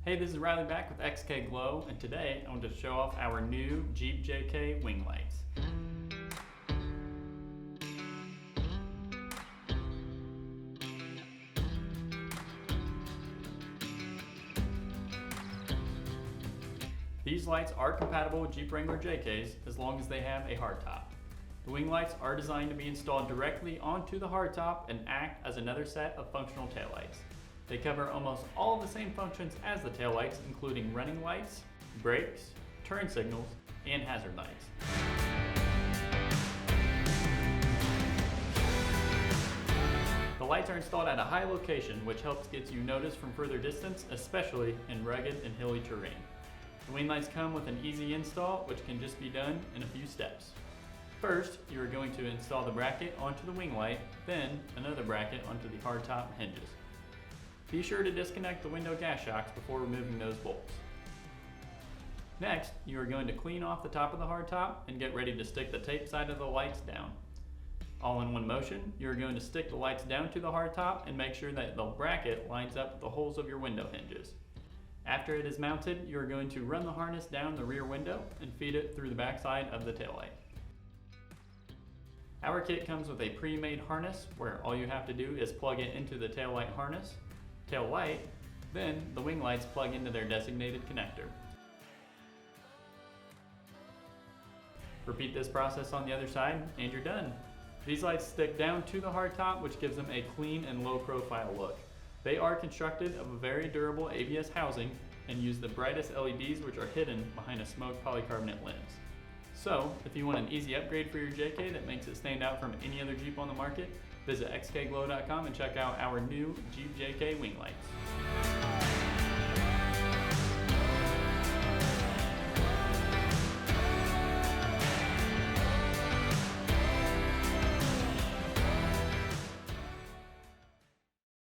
Hey, this is Riley back with XKGLOW, and today I want to show off our new Jeep JK wing lights. These lights are compatible with Jeep Wrangler JKs as long as they have a hardtop. The wing lights are designed to be installed directly onto the hardtop and act as another set of functional taillights. They cover almost all of the same functions as the taillights, including running lights, brakes, turn signals, and hazard lights. The lights are installed at a high location, which helps get you noticed from further distance, especially in rugged and hilly terrain. The wing lights come with an easy install, which can just be done in a few steps. First, you are going to install the bracket onto the wing light, then another bracket onto the hardtop hinges. Be sure to disconnect the window gas shocks before removing those bolts. Next, you are going to clean off the top of the hardtop and get ready to stick the tape side of the lights down. All in one motion, you are going to stick the lights down to the hardtop and make sure that the bracket lines up with the holes of your window hinges. After it is mounted, you are going to run the harness down the rear window and feed it through the backside of the taillight. Our kit comes with a pre-made harness where all you have to do is plug it into the taillight harness, tail light, then the wing lights plug into their designated connector. Repeat this process on the other side and you're done. These lights stick down to the hardtop, which gives them a clean and low profile look. They are constructed of a very durable ABS housing and use the brightest LEDs, which are hidden behind a smoked polycarbonate lens. So, if you want an easy upgrade for your JK that makes it stand out from any other Jeep on the market, visit xkglow.com and check out our new Jeep JK wing lights.